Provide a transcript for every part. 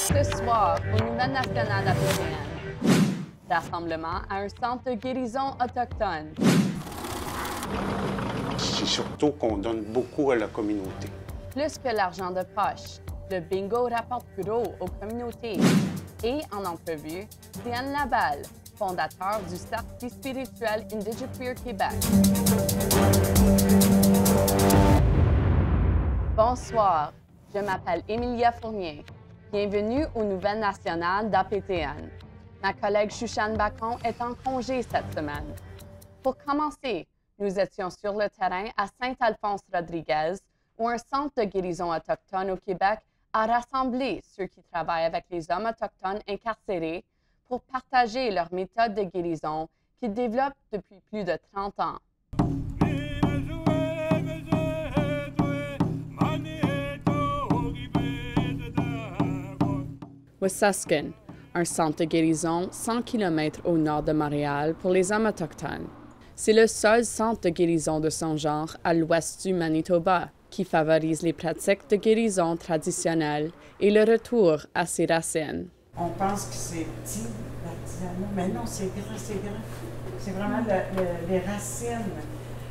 Ce soir, au Nouvelle nationale d'Apéréenne, rassemblement à un centre de guérison autochtone. C'est surtout qu'on donne beaucoup à la communauté. Plus que l'argent de poche, le bingo rapporte gros aux communautés. Et en entrevue, Diane Laballe, fondateur du Cercle spirituel Indigiqueer Québec. Bonsoir, je m'appelle Emilia Fournier. Bienvenue aux Nouvelles nationales d'APTN. Ma collègue Chouchane Bacon est en congé cette semaine. Pour commencer, nous étions sur le terrain à Saint-Alphonse-Rodriguez, où un centre de guérison autochtone au Québec a rassemblé ceux qui travaillent avec les hommes autochtones incarcérés pour partager leurs méthodes de guérison qu'ils développent depuis plus de 30 ans. Wetaskiwin, un centre de guérison 100 km au nord de Montréal pour les hommes autochtones. C'est le seul centre de guérison de son genre à l'ouest du Manitoba qui favorise les pratiques de guérison traditionnelles et le retour à ses racines. On pense que c'est petit, l'artisanat, mais non, c'est grand, c'est grand. C'est vraiment les racines.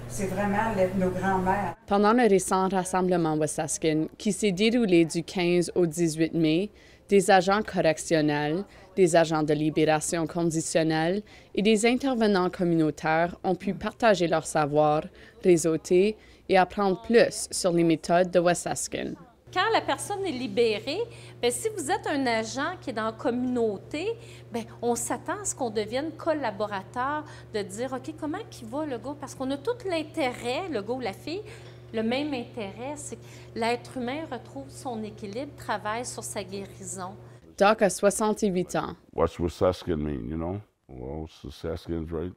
C'est vraiment nos grands-mères. Pendant le récent rassemblement Wetaskiwin, qui s'est déroulé du 15 au 18 mai, des agents correctionnels, des agents de libération conditionnelle et des intervenants communautaires ont pu partager leur savoir, réseauter et apprendre plus sur les méthodes de Wetaskiwin. Quand la personne est libérée, bien, si vous êtes un agent qui est dans la communauté, bien, on s'attend à ce qu'on devienne collaborateur, de dire, OK, comment il va le gars? Parce qu'on a tout l'intérêt, le gars ou la fille, le même intérêt, c'est que l'être humain retrouve son équilibre, travaille sur sa guérison. Doc a 68 ans. What's Wetaskiwin mean, you know? Well, Wetaskiwin's right.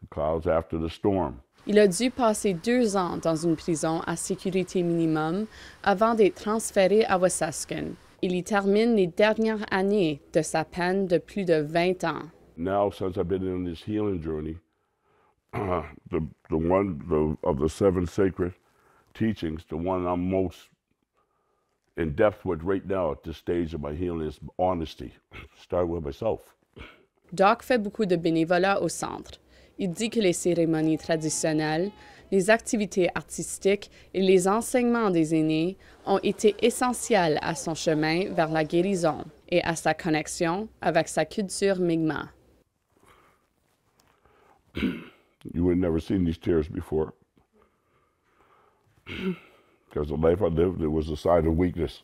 The clouds after the storm. Il a dû passer 2 ans dans une prison à sécurité minimum avant d'être transféré à Wetaskiwin. Il y termine les dernières années de sa peine de plus de 20 ans. Now, since I've been in this healing journey, of the 7 sacred teachings, the one I'm most in depth with right now at this stage of my healing is honesty. Start with myself. Doc fait beaucoup de bénévolat au centre. Il dit que les cérémonies traditionnelles, les activités artistiques et les enseignements des aînés ont été essentiels à son chemin vers la guérison et à sa connexion avec sa culture Mi'kmaq. You would have never seen these tears before. Because the life I lived, it was a sign of weakness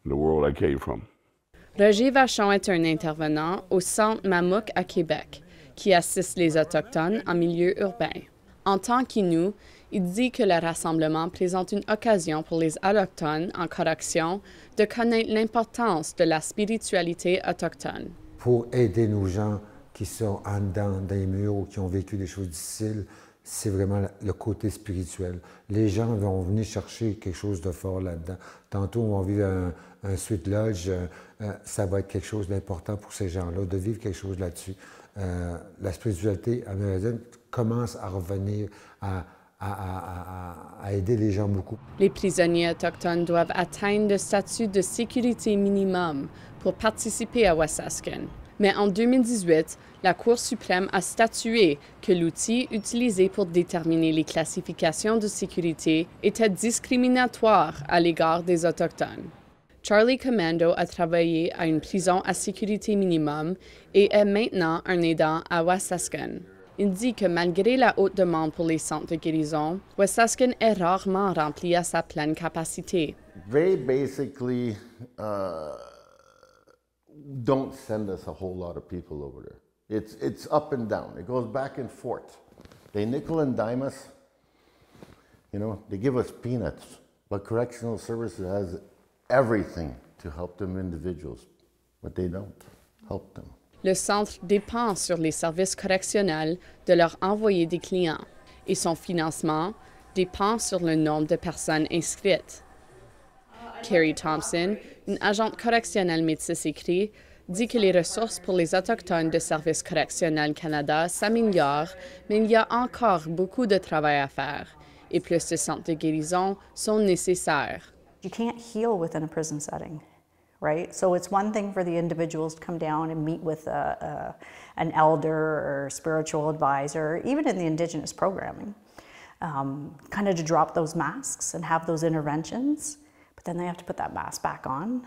in the world I came from. Roger Vachon est un intervenant au Centre Mamuk à Québec, qui assiste les Autochtones en milieu urbain. En tant qu'Innu, il dit que le rassemblement présente une occasion pour les Autochtones en correction de connaître l'importance de la spiritualité autochtone. Pour aider nos gens qui sont en dedans des murs ou qui ont vécu des choses difficiles, c'est vraiment le côté spirituel. Les gens vont venir chercher quelque chose de fort là-dedans. Tantôt, on va vivre un sweet lodge, ça va être quelque chose d'important pour ces gens-là, de vivre quelque chose là-dessus. La spiritualité amérindienne commence à revenir, à aider les gens beaucoup. Les prisonniers autochtones doivent atteindre le statut de sécurité minimum pour participer à Wetaskiwin. Mais en 2018, la Cour suprême a statué que l'outil utilisé pour déterminer les classifications de sécurité était discriminatoire à l'égard des Autochtones. Charlie Commando a travaillé à une prison à sécurité minimum et est maintenant un aidant à Wetaskiwin. Il dit que malgré la haute demande pour les centres de guérison, Wetaskiwin est rarement rempli à sa pleine capacité. They basically don't send us a whole lot of people over there. It's up and down. It goes back and forth. They nickel and dime us. You know, they give us peanuts. But Correctional Services has everything to help them individuals, but they don't help them. Le centre dépend sur les services correctionnels de leur envoyer des clients et son financement dépend sur le nombre de personnes inscrites. Carrie Thompson, une agente correctionnelle métisse écrit, dit que les ressources pour les Autochtones de Service correctionnel Canada s'améliorent, mais il y a encore beaucoup de travail à faire et plus de centres de guérison sont nécessaires. You can't heal within a prison setting. right? So it's one thing for the individuals to come down and meet with an elder or spiritual advisor, even in the Indigenous programming, kind of to drop those masks and have those interventions, but then they have to put that mask back on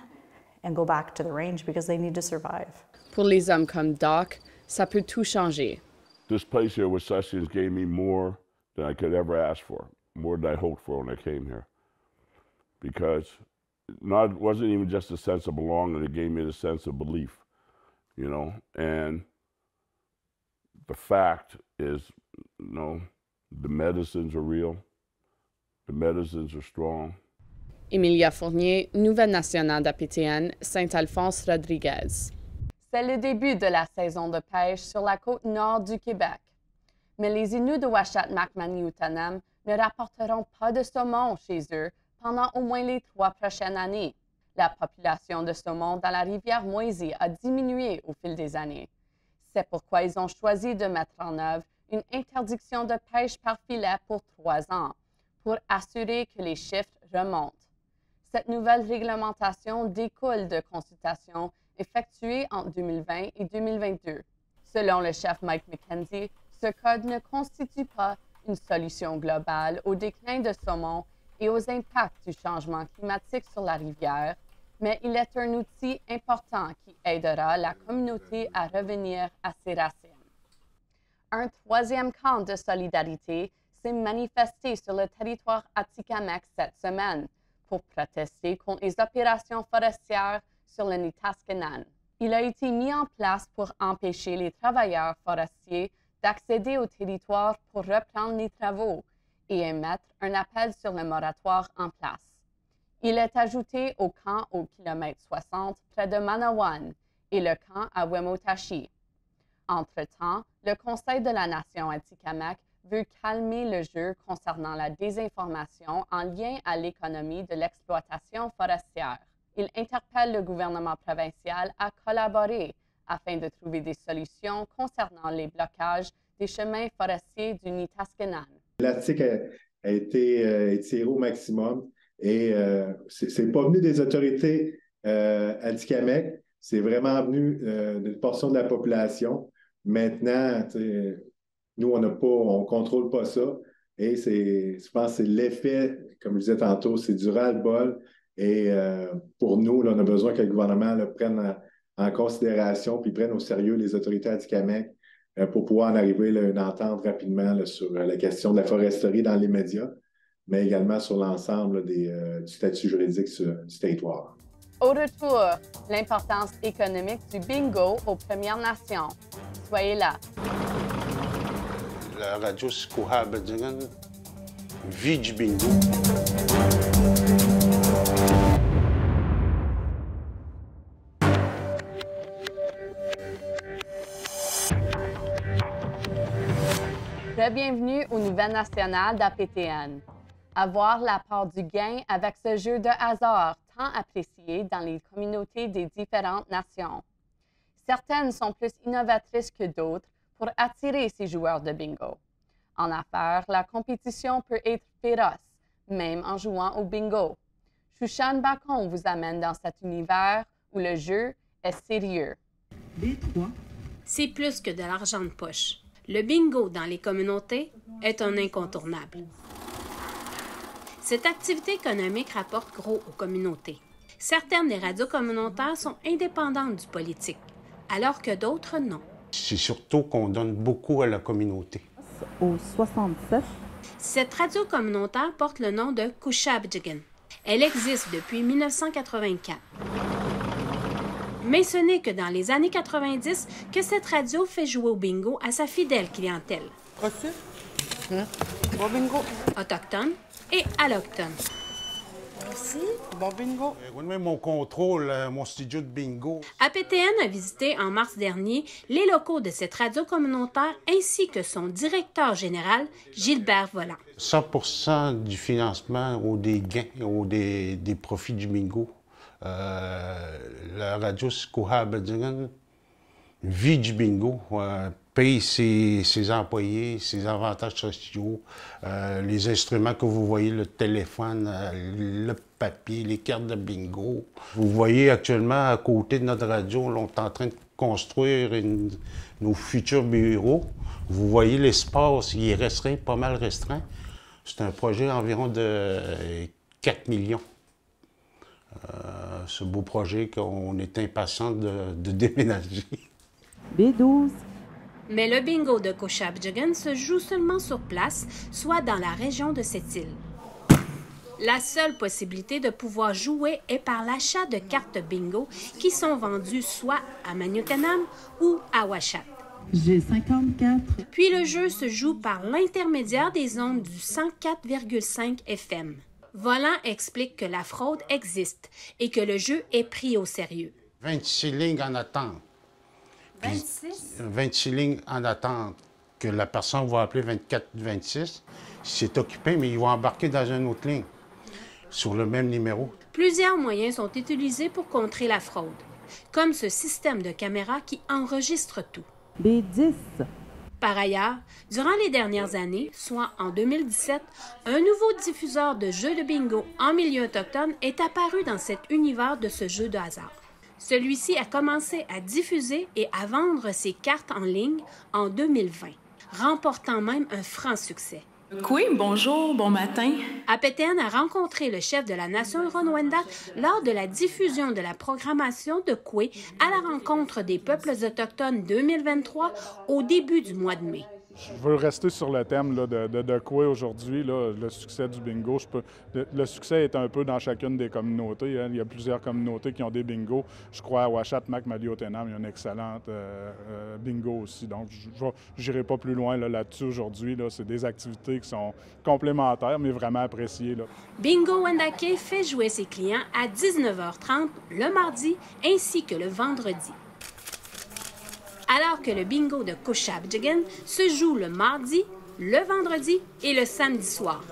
and go back to the range because they need to survive. Pour les hommes comme Doc, ça peut tout changer. This place here with Sessions gave me more than I could ever ask for, more than I hoped for when I came here. Because it wasn't even just a sense of belonging, it gave me the sense of belief, you know. And the fact is, you know, the medicines are real, the medicines are strong. Emilia Fournier, Nouvelle nationale d'APTN, Saint-Alphonse-Rodriguez. C'est le début de la saison de pêche sur la côte nord du Québec. Mais les Inuits de Uashat-Makmani-Utanam ne rapporteront pas de saumon chez eux pendant au moins les 3 prochaines années. La population de saumon dans la rivière Moisy a diminué au fil des années. C'est pourquoi ils ont choisi de mettre en œuvre une interdiction de pêche par filet pour 3 ans, pour assurer que les chiffres remontent. Cette nouvelle réglementation découle de consultations effectuées entre 2020 et 2022. Selon le chef Mike McKenzie, ce code ne constitue pas une solution globale au déclin de saumon et aux impacts du changement climatique sur la rivière, mais il est un outil important qui aidera la communauté à revenir à ses racines. Un 3e camp de solidarité s'est manifesté sur le territoire Atikamekw cette semaine pour protester contre les opérations forestières sur le Nitaskinan. Il a été mis en place pour empêcher les travailleurs forestiers d'accéder au territoire pour reprendre les travaux et émettre un appel sur le moratoire en place. Il est ajouté au camp au kilomètre 60 près de Manawan et le camp à Wemotashi. Entre-temps, le Conseil de la Nation Atikamekw veut calmer le jeu concernant la désinformation en lien à l'économie de l'exploitation forestière. Il interpelle le gouvernement provincial à collaborer afin de trouver des solutions concernant les blocages des chemins forestiers du Nitaskinan. L'article a été étiré au maximum et c'est pas venu des autorités Atikamekw, c'est vraiment venu d'une portion de la population. Maintenant, nous, on ne contrôle pas ça et je pense que c'est l'effet, comme je disais tantôt, c'est du ras-le-bol. Et pour nous, là, on a besoin que le gouvernement là, prenne en considération puis prenne au sérieux les autorités Atikamekw pour pouvoir en arriver à une entente rapidement là, sur la question de la foresterie dans les médias, mais également sur l'ensemble du statut juridique du territoire. Au retour, l'importance économique du bingo aux Premières Nations. Soyez là. La radio Squamish vit du bingo. Bienvenue aux Nouvelles nationales d'APTN. Avoir la part du gain avec ce jeu de hasard tant apprécié dans les communautés des différentes nations. Certaines sont plus innovatrices que d'autres pour attirer ces joueurs de bingo. En affaires, la compétition peut être féroce, même en jouant au bingo. Shushan Bacon vous amène dans cet univers où le jeu est sérieux. C'est plus que de l'argent de poche. Le bingo dans les communautés est un incontournable. Cette activité économique rapporte gros aux communautés. Certaines des radios communautaires sont indépendantes du politique, alors que d'autres non. C'est surtout qu'on donne beaucoup à la communauté. Au 67. Cette radio communautaire porte le nom de Qushab-Jigan. Elle existe depuis 1984. Mais ce n'est que dans les années 90 que cette radio fait jouer au bingo à sa fidèle clientèle. Reçu? Bon bingo. Autochtones et allochtones. Merci. Bon bingo. Moi, mon contrôle, mon studio de bingo. APTN a visité en mars dernier les locaux de cette radio communautaire ainsi que son directeur général, Gilbert Volant. 100% du financement ou des gains ou des profits du bingo. La radio Squamish vit du bingo. paye ses employés, ses avantages sociaux, les instruments que vous voyez, le téléphone, le papier, les cartes de bingo. Vous voyez actuellement, à côté de notre radio, on est en train de construire nos futurs bureaux. Vous voyez l'espace, il est restreint, pas mal restreint. C'est un projet environ de 4 millions. Ce beau projet qu'on est impatient de déménager. B12. Mais le bingo de Cochab-Jugan se joue seulement sur place, soit dans la région de cette île. La seule possibilité de pouvoir jouer est par l'achat de cartes bingo qui sont vendues soit à Magnotenam ou à Ouachat. J'ai 54. Puis le jeu se joue par l'intermédiaire des ondes du 104,5 FM. Volant explique que la fraude existe et que le jeu est pris au sérieux. 26 lignes en attente. 26? 26 lignes en attente que la personne va appeler 24-26. C'est occupé, mais ils vont embarquer dans une autre ligne, sur le même numéro. Plusieurs moyens sont utilisés pour contrer la fraude, comme ce système de caméra qui enregistre tout. B10. Par ailleurs, durant les dernières années, soit en 2017, un nouveau diffuseur de jeux de bingo en milieu autochtone est apparu dans cet univers de ce jeu de hasard. Celui-ci a commencé à diffuser et à vendre ses cartes en ligne en 2020, remportant même un franc succès. Oui, bonjour, bon matin. Apeten a rencontré le chef de la nation Huron-Wendat lors de la diffusion de la programmation de Koué à la rencontre des peuples autochtones 2023 au début du mois de mai. Je veux rester sur le thème là, de Koué aujourd'hui, le succès du bingo. Le succès est un peu dans chacune des communautés. Hein. Il y a plusieurs communautés qui ont des bingos. Je crois à Ouachat, Mac-Maliotenam, il y a une excellente bingo aussi. Donc, je n'irai pas plus loin là-dessus aujourd'hui. Là. C'est des activités qui sont complémentaires, mais vraiment appréciées. Là. Bingo Wendake fait jouer ses clients à 19h30 le mardi ainsi que le vendredi. Alors que le bingo de Cochab-Jugan se joue le mardi, le vendredi et le samedi soir.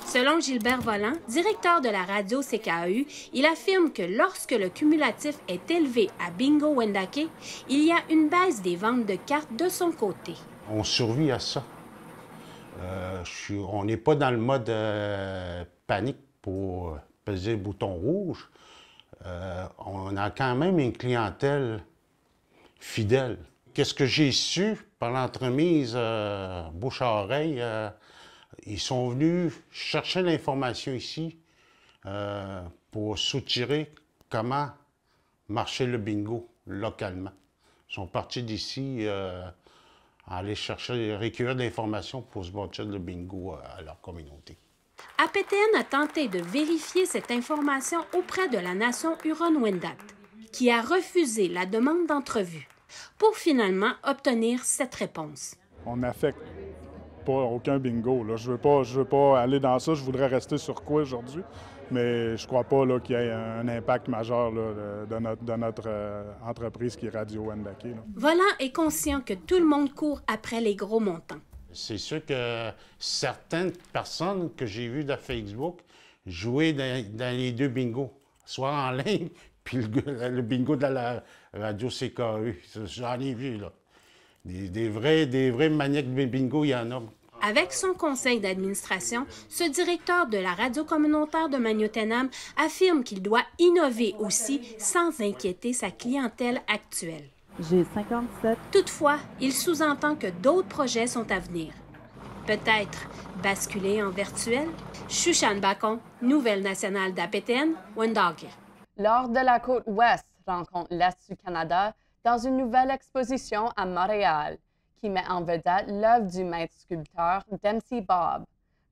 Selon Gilbert Volant, directeur de la radio CKAU, il affirme que lorsque le cumulatif est élevé à Bingo Wendake, il y a une baisse des ventes de cartes de son côté. On survit à ça. On n'est pas dans le mode panique pour peser le bouton rouge. On a quand même une clientèle fidèle. Qu'est-ce que j'ai su par l'entremise bouche à oreille? Ils sont venus chercher l'information ici pour soutirer comment marchait le bingo localement. Ils sont partis d'ici aller chercher, recueillir de l'information pour se bâtir le bingo à leur communauté. Apeten a tenté de vérifier cette information auprès de la nation Huron-Wendat, qui a refusé la demande d'entrevue, pour finalement obtenir cette réponse. On n'affecte pas aucun bingo. Là. Je veux pas aller dans ça. Je voudrais rester sur quoi aujourd'hui, mais je crois pas qu'il y ait un impact majeur là, de notre entreprise qui est Radio Wendake. Volant est conscient que tout le monde court après les gros montants. C'est sûr que certaines personnes que j'ai vues de Facebook jouaient dans les deux bingos, soit en ligne, puis le bingo de la radio CKAU. J'en ai vu, là. Des vrais maniaques de bingo, il y en a. Avec son conseil d'administration, ce directeur de la radio communautaire de Magnotenam affirme qu'il doit innover aussi sans inquiéter sa clientèle actuelle. J'ai 57. Toutefois, il sous-entend que d'autres projets sont à venir. Peut-être basculer en virtuel? Shushan Bacon, Nouvelle nationale d'Apeten, Wendake. Lors de la côte ouest, rencontre l'Est du Canada dans une nouvelle exposition à Montréal qui met en vedette l'œuvre du maître sculpteur Dempsey Bob.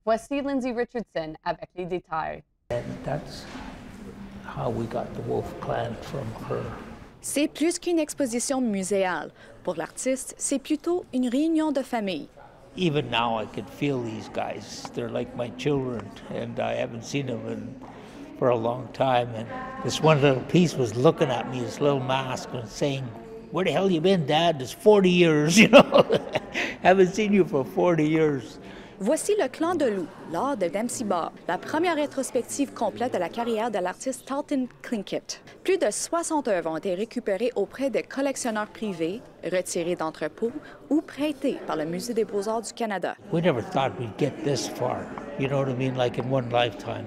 Voici Lindsay Richardson avec les détails. That's how we got the Wolf Clan from her. C'est plus qu'une exposition muséale. Pour l'artiste, c'est plutôt une réunion de famille. Even now, I can feel these guys. They're like my children, and I haven't seen them for a long time. And this one little piece was looking at me, this little mask, and saying, "Where the hell you been, Dad? It's 40 years, you know. Haven't seen you for 40 years." Voici le Clan de Loup, l'art de Dempsey Bob, la première rétrospective complète de la carrière de l'artiste Talton Tlingit. Plus de 60 œuvres ont été récupérées auprès de collectionneurs privés, retirées d'entrepôts ou prêtées par le Musée des Beaux-Arts du Canada. We never thought we'd get this far, you know what I mean, like in one lifetime,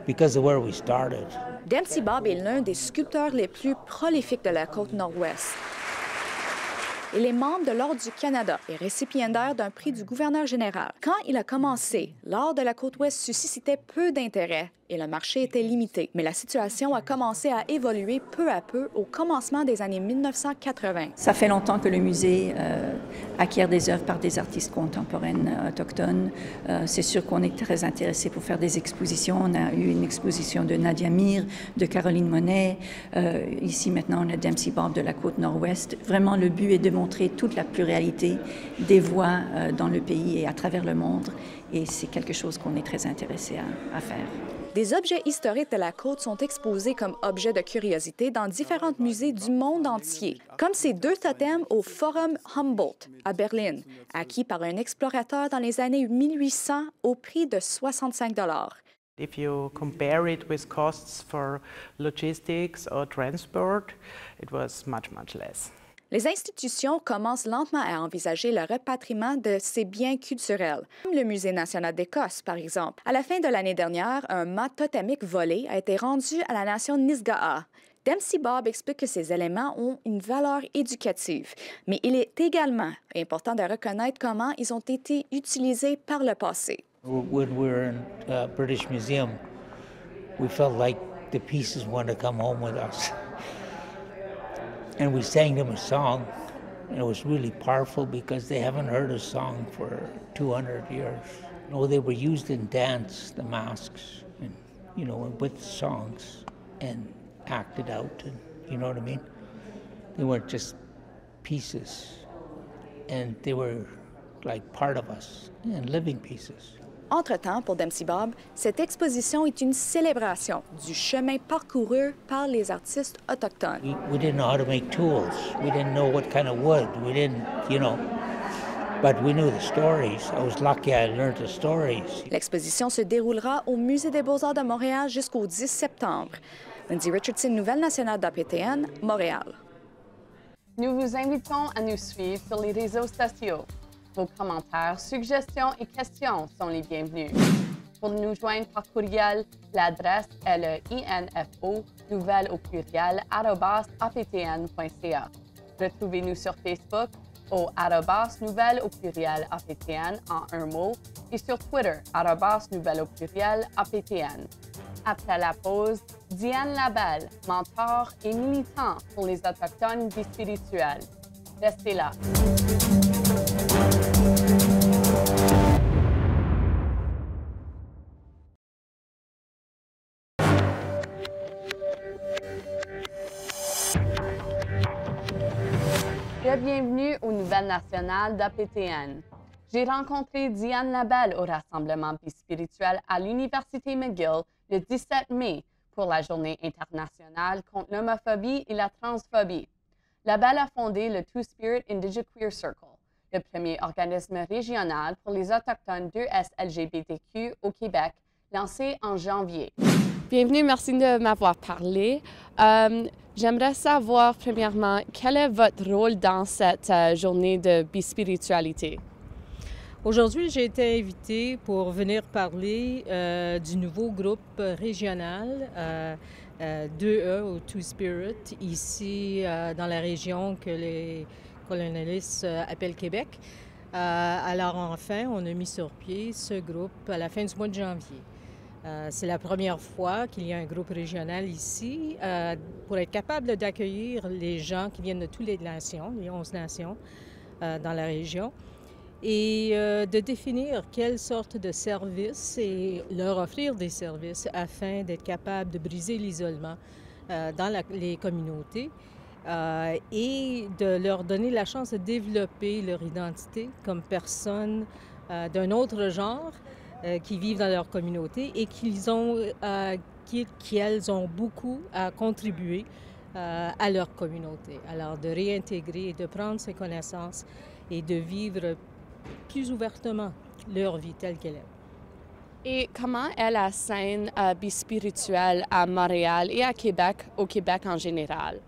because of where we started. Dempsey Bob est l'un des sculpteurs les plus prolifiques de la côte nord-ouest. Il est membre de l'Ordre du Canada et récipiendaire d'un prix du gouverneur général. Quand il a commencé, l'art de la Côte-Ouest suscitait peu d'intérêt et le marché était limité. Mais la situation a commencé à évoluer peu à peu au commencement des années 1980. Ça fait longtemps que le musée acquiert des œuvres par des artistes contemporaines autochtones. C'est sûr qu'on est très intéressé pour faire des expositions. On a eu une exposition de Nadia Mir, de Caroline Monet. Ici, maintenant, on a Dempsey Bob de la Côte-Nord-Ouest. Vraiment, le but est de montrer toute la pluralité des voix dans le pays et à travers le monde. Et c'est quelque chose qu'on est très intéressé à faire. Des objets historiques de la côte sont exposés comme objets de curiosité dans différents musées du monde entier, comme ces deux totems au Forum Humboldt à Berlin, acquis par un explorateur dans les années 1800 au prix de 65 $. If you compare it with costs for logistics or transport, it was much less. Les institutions commencent lentement à envisager le repatriement de ces biens culturels, comme le Musée national d'Écosse, par exemple. À la fin de l'année dernière, un mât totémique volé a été rendu à la nation Nisga'a. Dempsey Bob explique que ces éléments ont une valeur éducative, mais il est également important de reconnaître comment ils ont été utilisés par le passé. When we were in British Museum, we felt like the pieces wanted to come home with us. And we sang them a song, and it was really powerful because they haven't heard a song for 200 years. You know, they were used in dance, the masks, and, you know, with songs, and acted out, and you know what I mean? They weren't just pieces, and they were like part of us, and living pieces. Entre-temps, pour Dempsey Bob, cette exposition est une célébration du chemin parcouru par les artistes autochtones. We didn't know how to make tools. We didn't know what kind of wood. We didn't, you know, but we knew the stories. I was lucky I learned the stories. L'exposition se déroulera au Musée des Beaux-Arts de Montréal jusqu'au 10 septembre. Lindsay Richardson, Nouvelle nationale d'APTN, Montréal. Nous vous invitons à nous suivre sur les réseaux sociaux. Vos commentaires, suggestions et questions sont les bienvenus. Pour nous joindre par courriel, l'adresse est le info nouvelle au pluriel @aptn.ca. Retrouvez-nous sur Facebook au @nouvelle au pluriel aptn en un mot et sur Twitter @nouvelle au pluriel aptn. Après la pause, Diane Labelle, mentor et militant pour les Autochtones bispirituels. Restez là. Bienvenue aux Nouvelles nationales d'APTN. J'ai rencontré Diane Labelle au Rassemblement bispirituel à l'Université McGill le 17 mai pour la Journée internationale contre l'homophobie et la transphobie. Labelle a fondé le Two-Spirit Indigiqueer Circle, le premier organisme régional pour les Autochtones 2S LGBTQ au Québec, lancé en janvier. Bienvenue, merci de m'avoir parlé. J'aimerais savoir, premièrement, quel est votre rôle dans cette journée de bispiritualité? Aujourd'hui, j'ai été invitée pour venir parler du nouveau groupe régional 2E ou Two-Spirit, ici dans la région que les colonialistes appellent Québec. Alors enfin, on a mis sur pied ce groupe à la fin du mois de janvier. C'est la première fois qu'il y a un groupe régional ici pour être capable d'accueillir les gens qui viennent de toutes les nations, les 11 nations dans la région, et de définir quelle sorte de services et leur offrir des services afin d'être capable de briser l'isolement dans les communautés et de leur donner la chance de développer leur identité comme personnes d'un autre genre qui vivent dans leur communauté et qu'elles ont beaucoup à contribuer à leur communauté. Alors, de réintégrer et de prendre ces connaissances et de vivre plus ouvertement leur vie telle qu'elle est. Et comment est la scène bispirituelle à Montréal et à Québec, au Québec en général?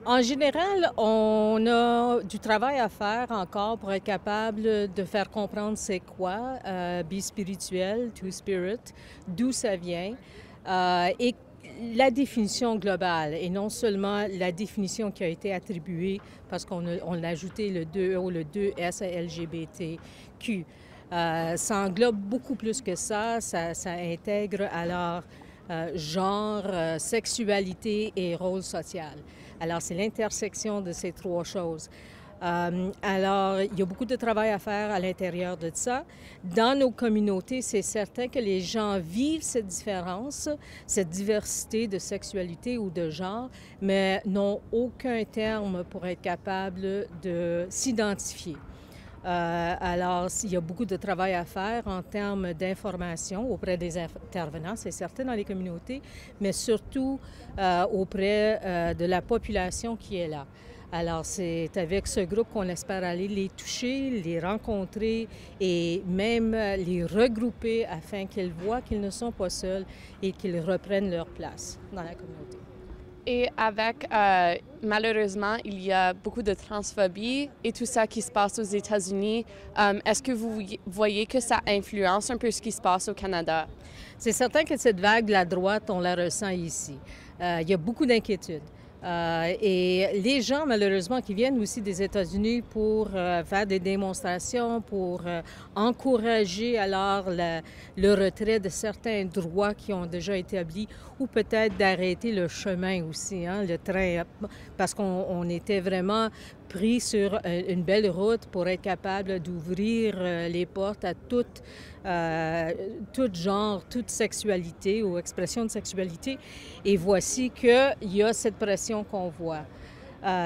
En général, on a du travail à faire encore pour être capable de faire comprendre c'est quoi bispirituel, two-spirit, d'où ça vient, et la définition globale, et non seulement la définition qui a été attribuée parce qu'on a ajouté le 2E ou le 2S à LGBTQ. Ça englobe beaucoup plus que ça intègre alors genre, sexualité et rôle social. Alors, c'est l'intersection de ces trois choses. Alors, il y a beaucoup de travail à faire à l'intérieur de ça. Dans nos communautés, c'est certain que les gens vivent cette différence, cette diversité de sexualité ou de genre, mais n'ont aucun terme pour être capable de s'identifier. Alors, il y a beaucoup de travail à faire en termes d'information auprès des intervenants, c'est certain, dans les communautés, mais surtout auprès de la population qui est là. Alors, c'est avec ce groupe qu'on espère aller les toucher, les rencontrer et même les regrouper afin qu'ils voient qu'ils ne sont pas seuls et qu'ils reprennent leur place dans la communauté. Et avec, malheureusement, il y a beaucoup de transphobie et tout ça qui se passe aux États-Unis. Est-ce que vous voyez que ça influence un peu ce qui se passe au Canada? C'est certain que cette vague de la droite, on la ressent ici. Il y a beaucoup d'inquiétudes. Et les gens, malheureusement, qui viennent aussi des États-Unis pour faire des démonstrations, pour encourager alors le retrait de certains droits qui ont déjà été établis ou peut-être d'arrêter le chemin aussi, hein, le train, parce qu'on était vraiment pris sur une belle route pour être capable d'ouvrir les portes à tout genre, toute sexualité ou expression de sexualité. Et voici qu'il y a cette pression qu'on voit.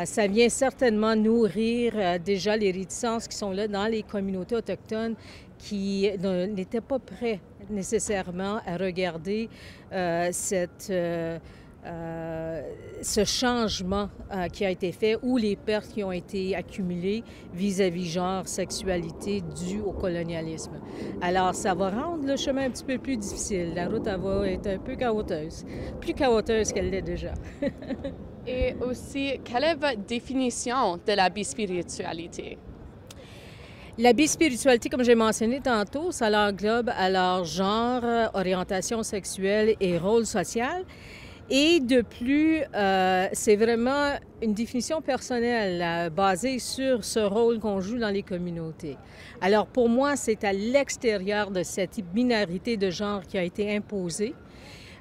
Ça vient certainement nourrir déjà les réticences qui sont là dans les communautés autochtones qui n'étaient pas prêts nécessairement à regarder ce changement qui a été fait ou les pertes qui ont été accumulées vis-à-vis genre, sexualité due au colonialisme. Alors, ça va rendre le chemin un petit peu plus difficile. La route, elle va être un peu chaoteuse, plus chaoteuse qu'elle l'est déjà. Et aussi, quelle est votre définition de la bispiritualité? La bispiritualité, comme j'ai mentionné tantôt, ça englobe alors genre, orientation sexuelle et rôle social. Et de plus, c'est vraiment une définition personnelle basée sur ce rôle qu'on joue dans les communautés. Alors pour moi, c'est à l'extérieur de cette binarité de genre qui a été imposée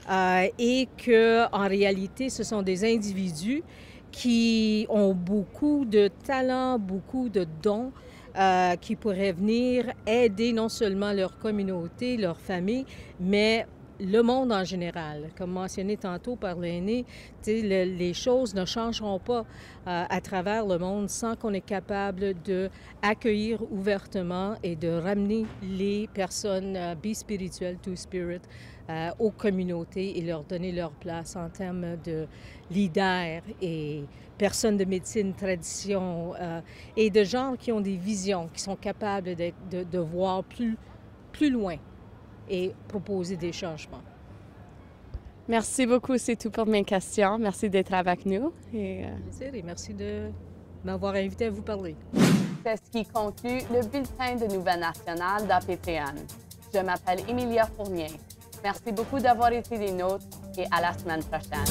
et qu'en réalité, ce sont des individus qui ont beaucoup de talents, beaucoup de dons, qui pourraient venir aider non seulement leur communauté, leur famille, mais le monde en général. Comme mentionné tantôt par l'aîné, les choses ne changeront pas à travers le monde sans qu'on est capable d'accueillir ouvertement et de ramener les personnes bispirituelles, two-spirit, aux communautés et leur donner leur place en termes de leaders et personnes de médecine, tradition et de gens qui ont des visions, qui sont capables de voir plus loin et proposer des changements. Merci beaucoup, c'est tout pour mes questions. Merci d'être avec nous. Et merci de m'avoir invité à vous parler. C'est ce qui conclut le bulletin de nouvelles nationales d'APTN. Je m'appelle Emilia Fournier. Merci beaucoup d'avoir été des nôtres et à la semaine prochaine.